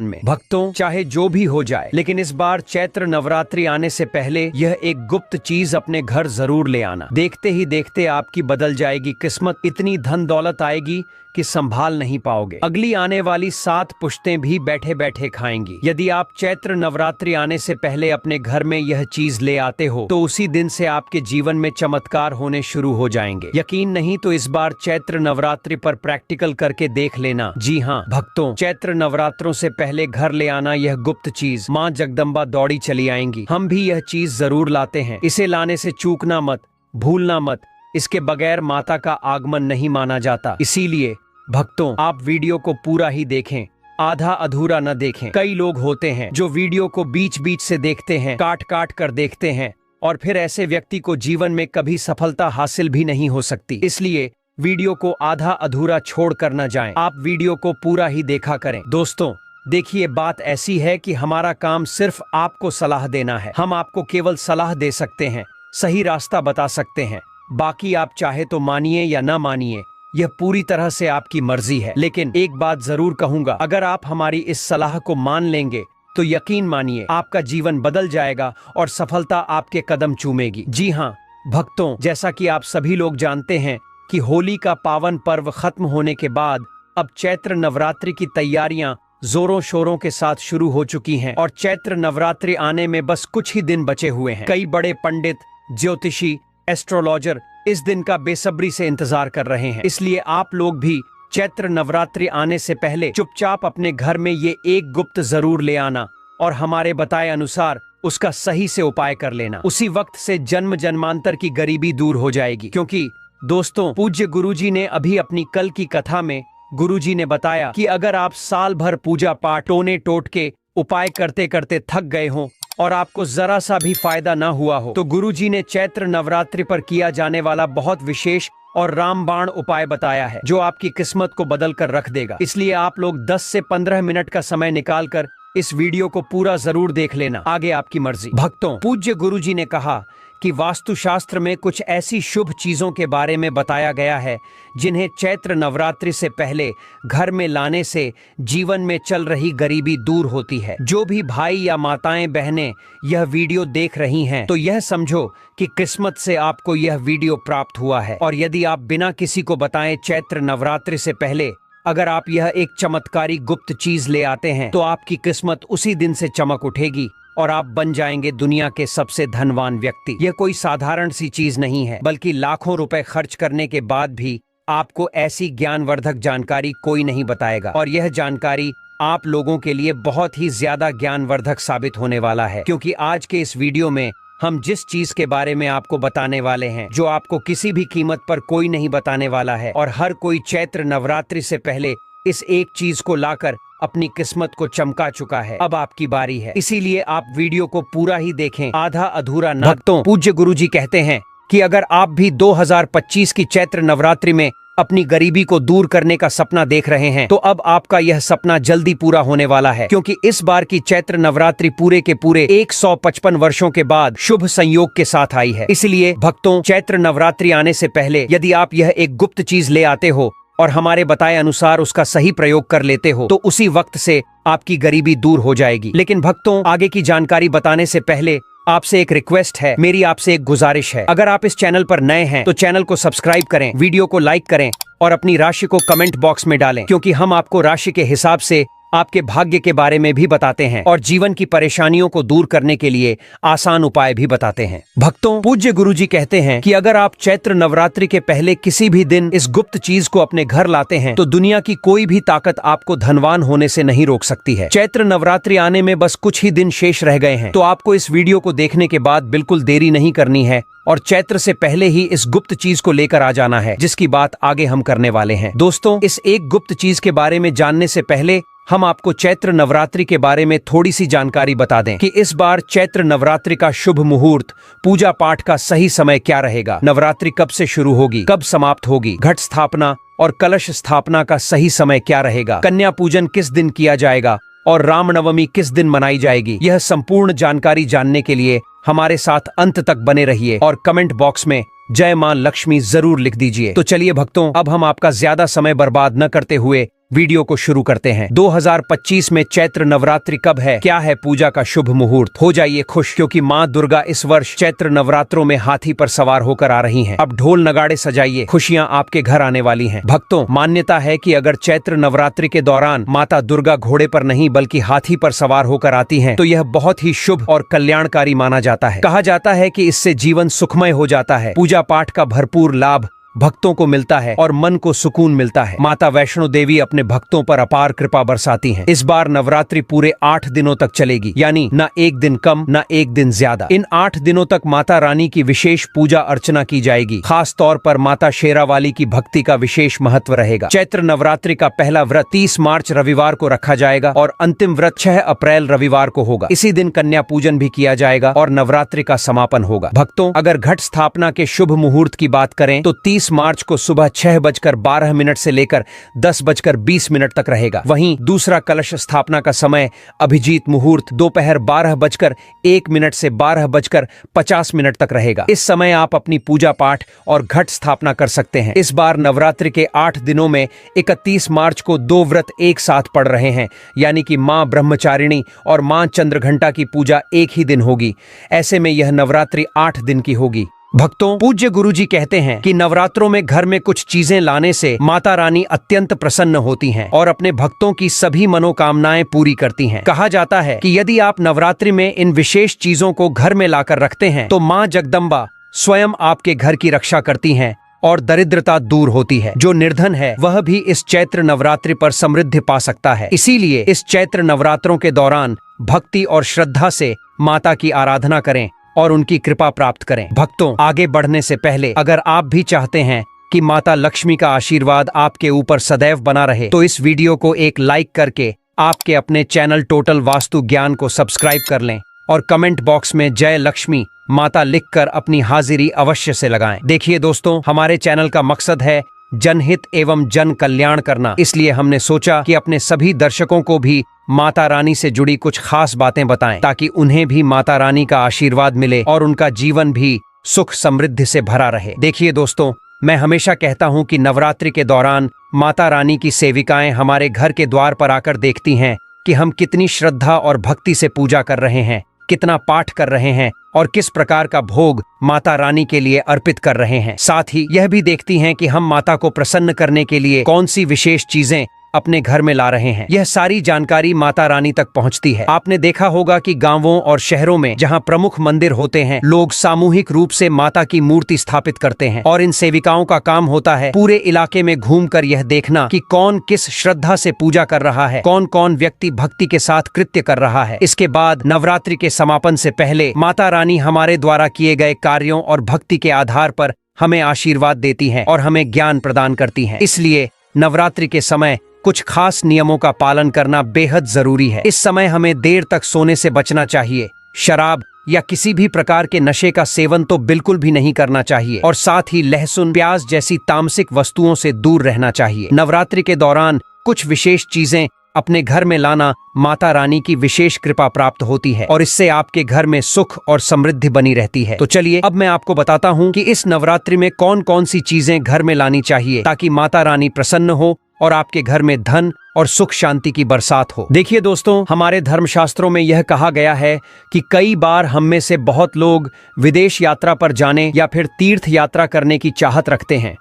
में। भक्तों, चाहे जो भी हो जाए, लेकिन इस बार चैत्र नवरात्रि आने से पहले यह एक गुप्त चीज अपने घर जरूर ले आना। देखते ही देखते आपकी बदल जाएगी किस्मत, इतनी धन दौलत आएगी कि संभाल नहीं पाओगे। अगली आने वाली 7 पुश्तें भी बैठे बैठे खाएंगी। यदि आप चैत्र नवरात्रि आने से पहले अपने घर में यह चीज ले आते हो तो उसी दिन से आपके जीवन में चमत्कार होने शुरू हो जाएंगे। यकीन नहीं तो इस बार चैत्र नवरात्रि पर प्रैक्टिकल करके देख लेना। जी हाँ भक्तों, चैत्र नवरात्रों से पहले घर ले आना यह गुप्त चीज माँ जगदम्बा दौड़ी चली आएंगी। हम भी यह चीज जरूर लाते हैं, इसे लाने से चूकना मत, भूलना मत। इसके बगैर माता का आगमन नहीं माना जाता। इसीलिए भक्तों, आप वीडियो को पूरा ही देखें, आधा अधूरा न देखें। कई लोग होते हैं जो वीडियो को बीच बीच से देखते हैं, काट काट कर देखते हैं, और फिर ऐसे व्यक्ति को जीवन में कभी सफलता हासिल भी नहीं हो सकती। इसलिए वीडियो को आधा अधूरा छोड़ कर न जाएं। आप वीडियो को पूरा ही देखा करें। दोस्तों देखिए, बात ऐसी है कि हमारा काम सिर्फ आपको सलाह देना है। हम आपको केवल सलाह दे सकते हैं, सही रास्ता बता सकते हैं। बाकी आप चाहे तो मानिए या ना मानिए, यह पूरी तरह से आपकी मर्जी है। लेकिन एक बात जरूर कहूंगा, अगर आप हमारी इस सलाह को मान लेंगे तो यकीन मानिए आपका जीवन बदल जाएगा और सफलता आपके कदम चूमेगी। जी हाँ भक्तों, जैसा कि आप सभी लोग जानते हैं कि होली का पावन पर्व खत्म होने के बाद अब चैत्र नवरात्रि की तैयारियां जोरों शोरों के साथ शुरू हो चुकी हैं और चैत्र नवरात्रि आने में बस कुछ ही दिन बचे हुए हैं। कई बड़े पंडित, ज्योतिषी, एस्ट्रोलॉजर इस दिन का बेसब्री से इंतजार कर रहे हैं। इसलिए आप लोग भी चैत्र नवरात्रि आने से पहले चुपचाप अपने घर में ये एक गुप्त जरूर ले आना और हमारे बताए अनुसार उसका सही से उपाय कर लेना। उसी वक्त से जन्म जन्मांतर की गरीबी दूर हो जाएगी। क्योंकि दोस्तों, पूज्य गुरुजी ने अभी अपनी कल की कथा में गुरुजी ने बताया कि अगर आप साल भर पूजा पाठ, टोने टोट के उपाय करते करते थक गए हों और आपको जरा सा भी फायदा ना हुआ हो, तो गुरुजी ने चैत्र नवरात्रि पर किया जाने वाला बहुत विशेष और रामबाण उपाय बताया है, जो आपकी किस्मत को बदल कर रख देगा। इसलिए आप लोग 10 से 15 मिनट का समय निकालकर इस वीडियो को पूरा जरूर देख लेना, आगे आपकी मर्जी। भक्तों, पूज्य गुरुजी ने कहा कि वास्तुशास्त्र में कुछ ऐसी शुभ चीजों के बारे में बताया गया है जिन्हें चैत्र नवरात्रि से पहले घर में लाने से जीवन में चल रही गरीबी दूर होती है। जो भी भाई या माताएं बहनें यह वीडियो देख रही हैं तो यह समझो कि किस्मत से आपको यह वीडियो प्राप्त हुआ है। और यदि आप बिना किसी को बताएं चैत्र नवरात्रि से पहले अगर आप यह एक चमत्कारी गुप्त चीज ले आते हैं तो आपकी किस्मत उसी दिन से चमक उठेगी और आप बन जाएंगे दुनिया के सबसे धनवान व्यक्ति। यह कोई साधारण सी चीज नहीं है, बल्कि लाखों रुपए खर्च करने के बाद भी आपको ऐसी ज्ञानवर्धक जानकारी कोई नहीं बताएगा। और यह जानकारी आप लोगों के लिए बहुत ही ज्यादा ज्ञानवर्धक साबित होने वाला है, क्योंकि आज के इस वीडियो में हम जिस चीज के बारे में आपको बताने वाले हैं, जो आपको किसी भी कीमत पर कोई नहीं बताने वाला है, और हर कोई चैत्र नवरात्रि से पहले इस एक चीज को लाकर अपनी किस्मत को चमका चुका है। अब आपकी बारी है, इसीलिए आप वीडियो को पूरा ही देखें, आधा अधूरा ना। भक्तों, पूज्य गुरुजी कहते हैं कि अगर आप भी 2025 की चैत्र नवरात्रि में अपनी गरीबी को दूर करने का सपना देख रहे हैं तो अब आपका यह सपना जल्दी पूरा होने वाला है, क्योंकि इस बार की चैत्र नवरात्रि पूरे के पूरे 155 वर्षों के बाद शुभ संयोग के साथ आई है। इसलिए भक्तों, चैत्र नवरात्रि आने से पहले यदि आप यह एक गुप्त चीज ले आते हो और हमारे बताए अनुसार उसका सही प्रयोग कर लेते हो तो उसी वक्त से आपकी गरीबी दूर हो जाएगी। लेकिन भक्तों, आगे की जानकारी बताने से पहले आपसे एक रिक्वेस्ट है, मेरी आपसे एक गुजारिश है। अगर आप इस चैनल पर नए हैं तो चैनल को सब्सक्राइब करें, वीडियो को लाइक करें और अपनी राशि को कमेंट बॉक्स में डालें, क्योंकि हम आपको राशि के हिसाब से आपके भाग्य के बारे में भी बताते हैं और जीवन की परेशानियों को दूर करने के लिए आसान उपाय भी बताते हैं। भक्तों, पूज्य गुरुजी कहते हैं कि अगर आप चैत्र नवरात्रि के पहले किसी भी दिन इस गुप्त चीज को अपने घर लाते हैं तो दुनिया की कोई भी ताकत आपको धनवान होने से नहीं रोक सकती है। चैत्र नवरात्रि आने में बस कुछ ही दिन शेष रह गए हैं, तो आपको इस वीडियो को देखने के बाद बिल्कुल देरी नहीं करनी है और चैत्र से पहले ही इस गुप्त चीज को लेकर आ जाना है, जिसकी बात आगे हम करने वाले हैं। दोस्तों, इस एक गुप्त चीज के बारे में जानने से पहले हम आपको चैत्र नवरात्रि के बारे में थोड़ी सी जानकारी बता दें कि इस बार चैत्र नवरात्रि का शुभ मुहूर्त, पूजा पाठ का सही समय क्या रहेगा, नवरात्रि कब से शुरू होगी, कब समाप्त होगी, घट स्थापना और कलश स्थापना का सही समय क्या रहेगा, कन्या पूजन किस दिन किया जाएगा और रामनवमी किस दिन मनाई जाएगी। यह संपूर्ण जानकारी जानने के लिए हमारे साथ अंत तक बने रहिए और कमेंट बॉक्स में जय मां लक्ष्मी जरूर लिख दीजिए। तो चलिए भक्तों, अब हम आपका ज्यादा समय बर्बाद न करते हुए वीडियो को शुरू करते हैं। 2025 में चैत्र नवरात्रि कब है, क्या है पूजा का शुभ मुहूर्त? हो जाइए खुश, क्योंकि माँ दुर्गा इस वर्ष चैत्र नवरात्रों में हाथी पर सवार होकर आ रही हैं। अब ढोल नगाड़े सजाइए, खुशियाँ आपके घर आने वाली हैं। भक्तों, मान्यता है कि अगर चैत्र नवरात्रि के दौरान माता दुर्गा घोड़े पर नहीं बल्कि हाथी पर सवार होकर आती हैं, तो यह बहुत ही शुभ और कल्याणकारी माना जाता है। कहा जाता है कि इससे जीवन सुखमय हो जाता है, पूजा पाठ का भरपूर लाभ भक्तों को मिलता है और मन को सुकून मिलता है। माता वैष्णो देवी अपने भक्तों पर अपार कृपा बरसाती हैं। इस बार नवरात्रि पूरे 8 दिनों तक चलेगी, यानी न एक दिन कम न एक दिन ज्यादा। इन 8 दिनों तक माता रानी की विशेष पूजा अर्चना की जाएगी। खास तौर पर माता शेरावाली की भक्ति का विशेष महत्व रहेगा। चैत्र नवरात्रि का पहला व्रत 30 मार्च रविवार को रखा जाएगा और अंतिम व्रत 6 अप्रैल रविवार को होगा। इसी दिन कन्या पूजन भी किया जाएगा और नवरात्रि का समापन होगा। भक्तों, अगर घट स्थापना के शुभ मुहूर्त की बात करें तो 30 मार्च को सुबह 6:12 से लेकर 10:20 तक रहेगा। वहीं दूसरा कलश स्थापना का समय अभिजीत मुहूर्त दोपहर 12:01 से 12:50 तक रहेगा। इस समय आप अपनी पूजा पाठ और घट स्थापना कर सकते हैं। इस बार नवरात्रि के 8 दिनों में 31 मार्च को 2 व्रत एक साथ पड़ रहे हैं, यानी कि मां ब्रह्मचारिणी और मां चंद्रघंटा की पूजा एक ही दिन होगी। ऐसे में यह नवरात्रि 8 दिन की होगी। भक्तों, पूज्य गुरुजी कहते हैं कि नवरात्रों में घर में कुछ चीजें लाने से माता रानी अत्यंत प्रसन्न होती हैं और अपने भक्तों की सभी मनोकामनाएं पूरी करती हैं। कहा जाता है कि यदि आप नवरात्रि में इन विशेष चीजों को घर में लाकर रखते हैं तो मां जगदम्बा स्वयं आपके घर की रक्षा करती हैं और दरिद्रता दूर होती है। जो निर्धन है वह भी इस चैत्र नवरात्रि पर समृद्धि पा सकता है। इसीलिए इस चैत्र नवरात्रों के दौरान भक्ति और श्रद्धा से माता की आराधना करें और उनकी कृपा प्राप्त करें। भक्तों, आगे बढ़ने से पहले अगर आप भी चाहते हैं कि माता लक्ष्मी का आशीर्वाद आपके ऊपर सदैव बना रहे तो इस वीडियो को एक लाइक करके आपके अपने चैनल टोटल वास्तु ज्ञान को सब्सक्राइब कर लें और कमेंट बॉक्स में जय लक्ष्मी माता लिखकर अपनी हाजिरी अवश्य से लगाएं। देखिए दोस्तों, हमारे चैनल का मकसद है जनहित एवं जन कल्याण करना, इसलिए हमने सोचा कि अपने सभी दर्शकों को भी माता रानी से जुड़ी कुछ खास बातें बताएं ताकि उन्हें भी माता रानी का आशीर्वाद मिले और उनका जीवन भी सुख समृद्धि से भरा रहे। देखिए दोस्तों, मैं हमेशा कहता हूं कि नवरात्रि के दौरान माता रानी की सेविकाएं हमारे घर के द्वार पर आकर देखती हैं कि हम कितनी श्रद्धा और भक्ति से पूजा कर रहे हैं, कितना पाठ कर रहे हैं और किस प्रकार का भोग माता रानी के लिए अर्पित कर रहे हैं। साथ ही यह भी देखती हैं कि हम माता को प्रसन्न करने के लिए कौन सी विशेष चीजें अपने घर में ला रहे हैं। यह सारी जानकारी माता रानी तक पहुंचती है। आपने देखा होगा कि गांवों और शहरों में जहां प्रमुख मंदिर होते हैं, लोग सामूहिक रूप से माता की मूर्ति स्थापित करते हैं और इन सेविकाओं का काम होता है पूरे इलाके में घूमकर यह देखना कि कौन किस श्रद्धा से पूजा कर रहा है, कौन कौन व्यक्ति भक्ति के साथ कृत्य कर रहा है। इसके बाद नवरात्रि के समापन से पहले माता रानी हमारे द्वारा किए गए कार्यों और भक्ति के आधार पर हमें आशीर्वाद देती है और हमें ज्ञान प्रदान करती है। इसलिए नवरात्रि के समय कुछ खास नियमों का पालन करना बेहद जरूरी है। इस समय हमें देर तक सोने से बचना चाहिए, शराब या किसी भी प्रकार के नशे का सेवन तो बिल्कुल भी नहीं करना चाहिए और साथ ही लहसुन, प्याज जैसी तामसिक वस्तुओं से दूर रहना चाहिए। नवरात्रि के दौरान कुछ विशेष चीजें अपने घर में लाना माता रानी की विशेष कृपा प्राप्त होती है और इससे आपके घर में सुख और समृद्धि बनी रहती है। तो चलिए अब मैं आपको बताता हूँ कि इस नवरात्रि में कौन कौन सी चीजें घर में लानी चाहिए ताकि माता रानी प्रसन्न हो और आपके घर में धन और सुख शांति की बरसात हो। देखिए दोस्तों, हमारे धर्मशास्त्रों में यह कहा गया है कि कई बार हम में से बहुत लोग विदेश यात्रा पर जाने या फिर तीर्थ यात्रा करने की चाहत रखते हैं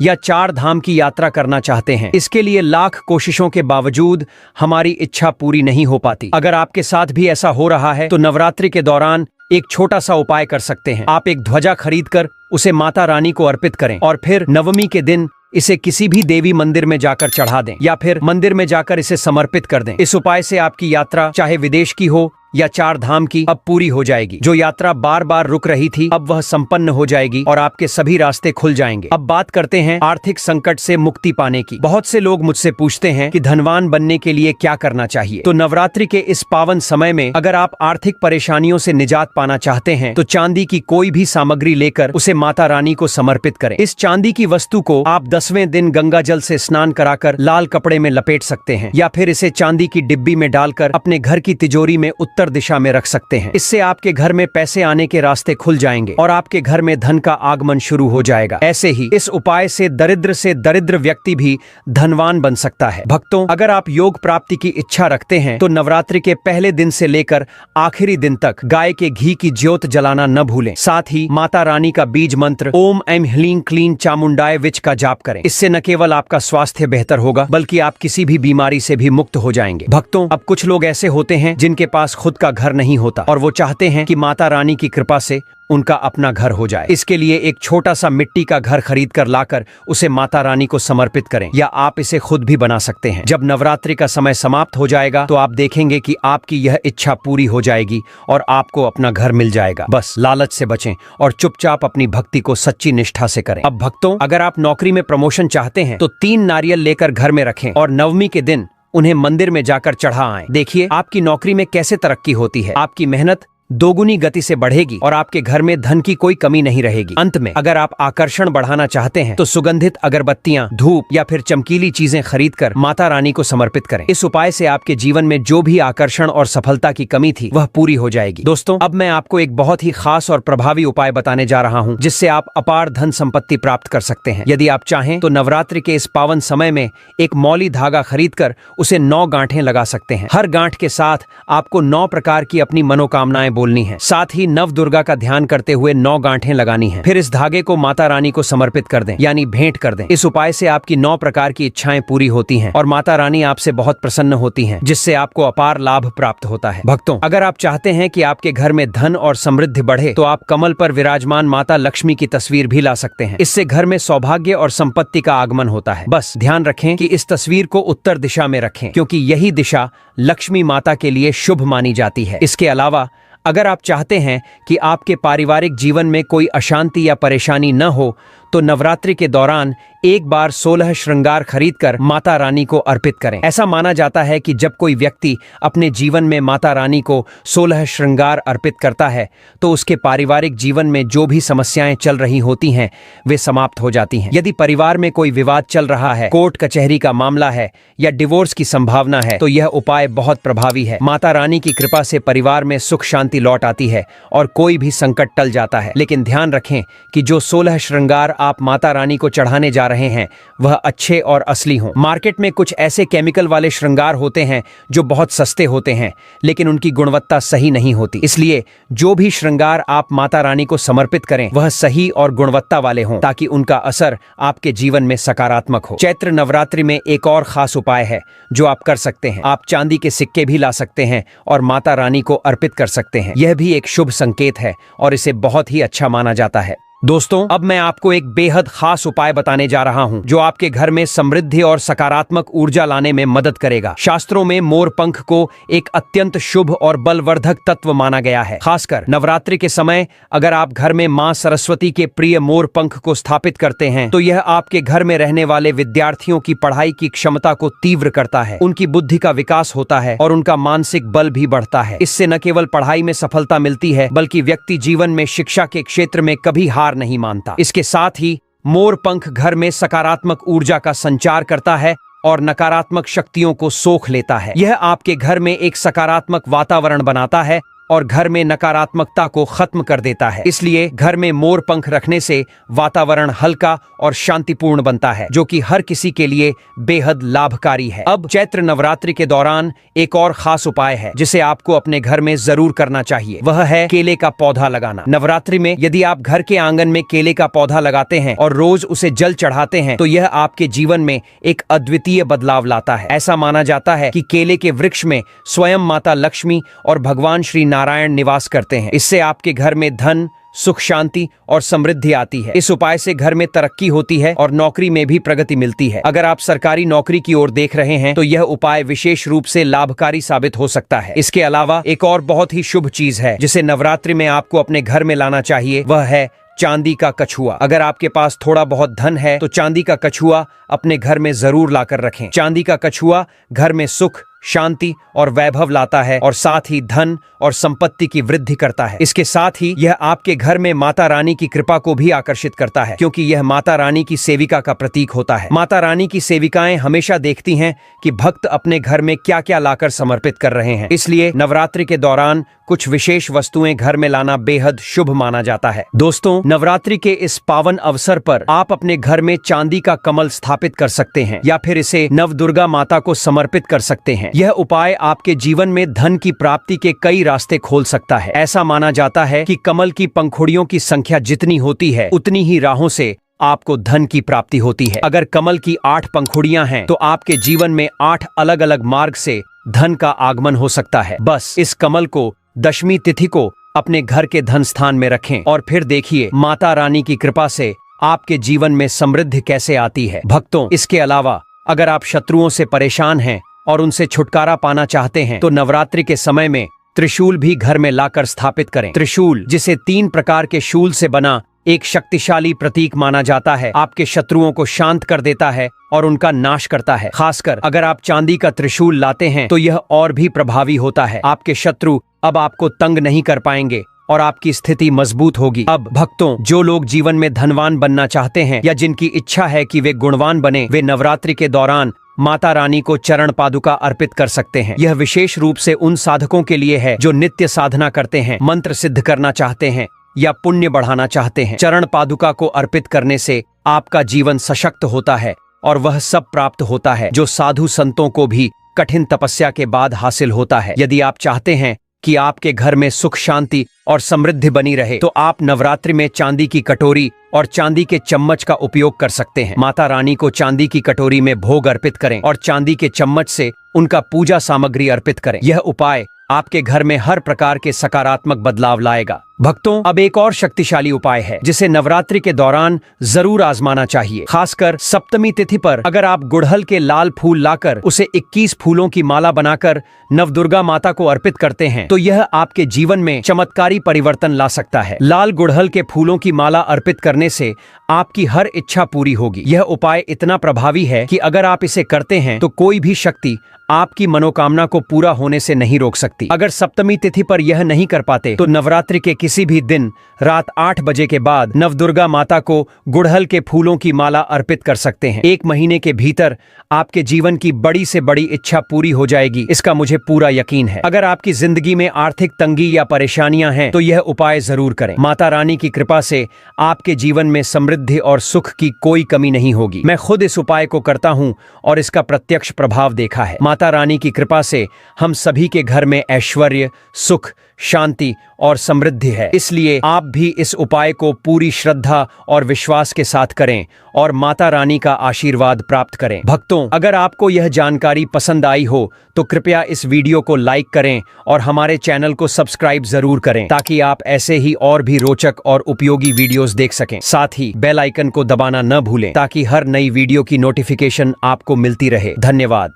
या 4 धाम की यात्रा करना चाहते हैं। इसके लिए लाख कोशिशों के बावजूद हमारी इच्छा पूरी नहीं हो पाती। अगर आपके साथ भी ऐसा हो रहा है तो नवरात्रि के दौरान एक छोटा सा उपाय कर सकते हैं। आप एक ध्वजा खरीदकर उसे माता रानी को अर्पित करें और फिर नवमी के दिन इसे किसी भी देवी मंदिर में जाकर चढ़ा दें या फिर मंदिर में जाकर इसे समर्पित कर दें। इस उपाय से आपकी यात्रा चाहे विदेश की हो या 4 धाम की अब पूरी हो जाएगी। जो यात्रा बार बार रुक रही थी अब वह संपन्न हो जाएगी और आपके सभी रास्ते खुल जाएंगे। अब बात करते हैं आर्थिक संकट से मुक्ति पाने की। बहुत से लोग मुझसे पूछते हैं कि धनवान बनने के लिए क्या करना चाहिए। तो नवरात्रि के इस पावन समय में अगर आप आर्थिक परेशानियों से निजात पाना चाहते हैं तो चांदी की कोई भी सामग्री लेकर उसे माता रानी को समर्पित करें। इस चांदी की वस्तु को आप 10वें दिन गंगा जल से स्नान कराकर लाल कपड़े में लपेट सकते हैं या फिर इसे चांदी की डिब्बी में डालकर अपने घर की तिजोरी में उत्तर उत्तर दिशा में रख सकते हैं। इससे आपके घर में पैसे आने के रास्ते खुल जाएंगे और आपके घर में धन का आगमन शुरू हो जाएगा। ऐसे ही इस उपाय से दरिद्र व्यक्ति भी धनवान बन सकता है। भक्तों, अगर आप योग प्राप्ति की इच्छा रखते हैं तो नवरात्रि के पहले दिन से लेकर आखिरी दिन तक गाय के घी की ज्योत जलाना न भूलें। साथ ही माता रानी का बीज मंत्र ओम ऐं ह्लीं क्लीं चामुंडाय विच का जाप करें। इससे न केवल आपका स्वास्थ्य बेहतर होगा बल्कि आप किसी भी बीमारी से भी मुक्त हो जाएंगे। भक्तों, अब कुछ लोग ऐसे होते हैं जिनके पास खुद का घर नहीं होता और वो चाहते हैं कि माता रानी की कृपा से उनका अपना घर हो जाए। इसके लिए एक छोटा सा मिट्टी का घर खरीद कर लाकर उसे माता रानी को समर्पित करें, या आप इसे खुद भी बना सकते हैं। जब नवरात्रि का समय समाप्त हो जाएगा तो आप देखेंगे कि आपकी यह इच्छा पूरी हो जाएगी और आपको अपना घर मिल जाएगा। बस लालच से बचें और चुपचाप अपनी भक्ति को सच्ची निष्ठा से करें। अब भक्तों, अगर आप नौकरी में प्रमोशन चाहते हैं तो 3 नारियल लेकर घर में रखें और नवमी के दिन उन्हें मंदिर में जाकर चढ़ा आएं। देखिए आपकी नौकरी में कैसे तरक्की होती है। आपकी मेहनत दोगुनी गति से बढ़ेगी और आपके घर में धन की कोई कमी नहीं रहेगी। अंत में, अगर आप आकर्षण बढ़ाना चाहते हैं तो सुगंधित अगरबत्तियां, धूप या फिर चमकीली चीजें खरीदकर माता रानी को समर्पित करें। इस उपाय से आपके जीवन में जो भी आकर्षण और सफलता की कमी थी वह पूरी हो जाएगी। दोस्तों, अब मैं आपको एक बहुत ही खास और प्रभावी उपाय बताने जा रहा हूँ जिससे आप अपार धन संपत्ति प्राप्त कर सकते हैं। यदि आप चाहें तो नवरात्रि के इस पावन समय में एक मौली धागा खरीदकर उसे 9 गांठें लगा सकते हैं। हर गांठ के साथ आपको 9 प्रकार की अपनी मनोकामनाएं बोलनी है। साथ ही नव दुर्गा का ध्यान करते हुए 9 गांठें लगानी है। फिर इस धागे को माता रानी को समर्पित कर दें, यानी भेंट कर दें। इस उपाय से आपकी 9 प्रकार की इच्छाएं पूरी होती हैं और माता रानी आपसे बहुत प्रसन्न होती हैं, जिससे आपको अपार लाभ प्राप्त होता है। भक्तों, अगर आप चाहते हैं कि आपके घर में धन और समृद्धि बढ़े तो आप कमल पर विराजमान माता लक्ष्मी की तस्वीर भी ला सकते हैं। इससे घर में सौभाग्य और संपत्ति का आगमन होता है। बस ध्यान रखें कि इस तस्वीर को उत्तर दिशा में रखें, क्योंकि यही दिशा लक्ष्मी माता के लिए शुभ मानी जाती है। इसके अलावा अगर आप चाहते हैं कि आपके पारिवारिक जीवन में कोई अशांति या परेशानी न हो तो नवरात्रि के दौरान एक बार 16 श्रृंगार खरीदकर माता रानी को अर्पित करें। ऐसा माना जाता है कि जब कोई व्यक्ति अपने जीवन में माता रानी को 16 श्रृंगार अर्पित करता है तो उसके पारिवारिक जीवन में जो भी समस्याएं चल रही होती हैं वे समाप्त हो जाती हैं। यदि परिवार में कोई विवाद चल रहा है, कोर्ट कचहरी का मामला है या डिवोर्स की संभावना है तो यह उपाय बहुत प्रभावी है। माता रानी की कृपा से परिवार में सुख शांति लौट आती है और कोई भी संकट टल जाता है। लेकिन ध्यान रखें कि जो 16 श्रृंगार आप माता रानी को चढ़ाने जा रहे हैं वह अच्छे और असली हों। मार्केट में कुछ ऐसे केमिकल वाले श्रृंगार होते हैं जो बहुत सस्ते होते हैं लेकिन उनकी गुणवत्ता सही नहीं होती। इसलिए जो भी श्रृंगार आप माता रानी को समर्पित करें वह सही और गुणवत्ता वाले हों ताकि उनका असर आपके जीवन में सकारात्मक हो। चैत्र नवरात्रि में एक और खास उपाय है जो आप कर सकते हैं। आप चांदी के सिक्के भी ला सकते हैं और माता रानी को अर्पित कर सकते हैं। यह भी एक शुभ संकेत है और इसे बहुत ही अच्छा माना जाता है। दोस्तों, अब मैं आपको एक बेहद खास उपाय बताने जा रहा हूं जो आपके घर में समृद्धि और सकारात्मक ऊर्जा लाने में मदद करेगा। शास्त्रों में मोर पंख को एक अत्यंत शुभ और बलवर्धक तत्व माना गया है। खासकर नवरात्रि के समय अगर आप घर में मां सरस्वती के प्रिय मोर पंख को स्थापित करते हैं तो यह आपके घर में रहने वाले विद्यार्थियों की पढ़ाई की क्षमता को तीव्र करता है, उनकी बुद्धि का विकास होता है और उनका मानसिक बल भी बढ़ता है। इससे न केवल पढ़ाई में सफलता मिलती है बल्कि व्यक्ति जीवन में शिक्षा के क्षेत्र में कभी हार नहीं मानता। इसके साथ ही मोर पंख घर में सकारात्मक ऊर्जा का संचार करता है और नकारात्मक शक्तियों को सोख लेता है। यह आपके घर में एक सकारात्मक वातावरण बनाता है और घर में नकारात्मकता को खत्म कर देता है। इसलिए घर में मोर पंख रखने से वातावरण हल्का और शांतिपूर्ण बनता है जो कि हर किसी के लिए बेहद लाभकारी है। अब चैत्र नवरात्रि के दौरान एक और खास उपाय है जिसे आपको अपने घर में जरूर करना चाहिए, वह है केले का पौधा लगाना। नवरात्रि में यदि आप घर के आंगन में केले का पौधा लगाते हैं और रोज उसे जल चढ़ाते हैं तो यह आपके जीवन में एक अद्वितीय बदलाव लाता है। ऐसा माना जाता है कि केले के वृक्ष में स्वयं माता लक्ष्मी और भगवान श्री नारायण निवास करते हैं। इससे आपके घर में धन, सुख, शांति और समृद्धि आती है। इस उपाय से घर में तरक्की होती है और नौकरी में भी प्रगति मिलती है। अगर आप सरकारी नौकरी की ओर देख रहे हैं तो यह उपाय विशेष रूप से लाभकारी साबित हो सकता है। इसके अलावा एक और बहुत ही शुभ चीज है जिसे नवरात्रि में आपको अपने घर में लाना चाहिए, वह है चांदी का कछुआ। अगर आपके पास थोड़ा बहुत धन है तो चांदी का कछुआ अपने घर में जरूर लाकर रखें। चांदी का कछुआ घर में सुख, शांति और वैभव लाता है और साथ ही धन और संपत्ति की वृद्धि करता है। इसके साथ ही यह आपके घर में माता रानी की कृपा को भी आकर्षित करता है, क्योंकि यह माता रानी की सेविका का प्रतीक होता है। माता रानी की सेविकाएं हमेशा देखती हैं कि भक्त अपने घर में क्या क्या लाकर समर्पित कर रहे हैं, इसलिए नवरात्रि के दौरान कुछ विशेष वस्तुएं घर में लाना बेहद शुभ माना जाता है। दोस्तों, नवरात्रि के इस पावन अवसर पर आप अपने घर में चांदी का कमल स्थापित कर सकते हैं या फिर इसे नवदुर्गा माता को समर्पित कर सकते हैं। यह उपाय आपके जीवन में धन की प्राप्ति के कई रास्ते खोल सकता है। ऐसा माना जाता है कि कमल की पंखुड़ियों की संख्या जितनी होती है उतनी ही राहों से आपको धन की प्राप्ति होती है। अगर कमल की 8 पंखुड़ियां हैं तो आपके जीवन में 8 अलग अलग मार्ग से धन का आगमन हो सकता है। बस इस कमल को दशमी तिथि को अपने घर के धन स्थान में रखें और फिर देखिए माता रानी की कृपा से आपके जीवन में समृद्धि कैसे आती है। भक्तों, इसके अलावा अगर आप शत्रुओं से परेशान हैं और उनसे छुटकारा पाना चाहते हैं तो नवरात्रि के समय में त्रिशूल भी घर में लाकर स्थापित करें। त्रिशूल, जिसे 3 प्रकार के शूल से बना एक शक्तिशाली प्रतीक माना जाता है, आपके शत्रुओं को शांत कर देता है और उनका नाश करता है। खासकर अगर आप चांदी का त्रिशूल लाते हैं तो यह और भी प्रभावी होता है। आपके शत्रु अब आपको तंग नहीं कर पाएंगे और आपकी स्थिति मजबूत होगी। अब भक्तों, जो लोग जीवन में धनवान बनना चाहते हैं या जिनकी इच्छा है कि वे गुणवान बने, वे नवरात्रि के दौरान माता रानी को चरण पादुका अर्पित कर सकते हैं। यह विशेष रूप से उन साधकों के लिए है जो नित्य साधना करते हैं, मंत्र सिद्ध करना चाहते हैं या पुण्य बढ़ाना चाहते हैं। चरण पादुका को अर्पित करने से आपका जीवन सशक्त होता है और वह सब प्राप्त होता है जो साधु संतों को भी कठिन तपस्या के बाद हासिल होता है। यदि आप चाहते हैं कि आपके घर में सुख, शांति और समृद्धि बनी रहे तो आप नवरात्रि में चांदी की कटोरी और चांदी के चम्मच का उपयोग कर सकते हैं। माता रानी को चांदी की कटोरी में भोग अर्पित करें और चांदी के चम्मच से उनका पूजा सामग्री अर्पित करें। यह उपाय आपके घर में हर प्रकार के सकारात्मक बदलाव लाएगा। भक्तों, अब एक और शक्तिशाली उपाय है जिसे नवरात्रि के दौरान जरूर आजमाना चाहिए। खासकर सप्तमी तिथि पर अगर आप गुड़हल के लाल फूल लाकर उसे 21 फूलों की माला बनाकर नवदुर्गा माता को अर्पित करते हैं तो यह आपके जीवन में चमत्कारी परिवर्तन ला सकता है। लाल गुड़हल के फूलों की माला अर्पित करने से आपकी हर इच्छा पूरी होगी। यह उपाय इतना प्रभावी है कि अगर आप इसे करते हैं तो कोई भी शक्ति आपकी मनोकामना को पूरा होने से नहीं रोक सकती। अगर सप्तमी तिथि पर यह नहीं कर पाते तो नवरात्रि के किसी भी दिन रात 8 बजे के बाद नवदुर्गा माता को गुड़हल के फूलों की माला अर्पित कर सकते हैं। 1 महीने के भीतर आपके जीवन की बड़ी से बड़ी इच्छा पूरी हो जाएगी, इसका मुझे पूरा यकीन है। अगर आपकी जिंदगी में आर्थिक तंगी या परेशानियां हैं तो यह उपाय जरूर करें। माता रानी की कृपा से आपके जीवन में समृद्धि और सुख की कोई कमी नहीं होगी। मैं खुद इस उपाय को करता हूं और इसका प्रत्यक्ष प्रभाव देखा है। माता रानी की कृपा से हम सभी के घर में ऐश्वर्य, सुख, शांति और समृद्धि है। इसलिए आप भी इस उपाय को पूरी श्रद्धा और विश्वास के साथ करें और माता रानी का आशीर्वाद प्राप्त करें। भक्तों, अगर आपको यह जानकारी पसंद आई हो तो कृपया इस वीडियो को लाइक करें और हमारे चैनल को सब्सक्राइब जरूर करें ताकि आप ऐसे ही और भी रोचक और उपयोगी वीडियोस देख सकें। साथ ही बेल आइकन को दबाना न भूलें ताकि हर नई वीडियो की नोटिफिकेशन आपको मिलती रहे। धन्यवाद।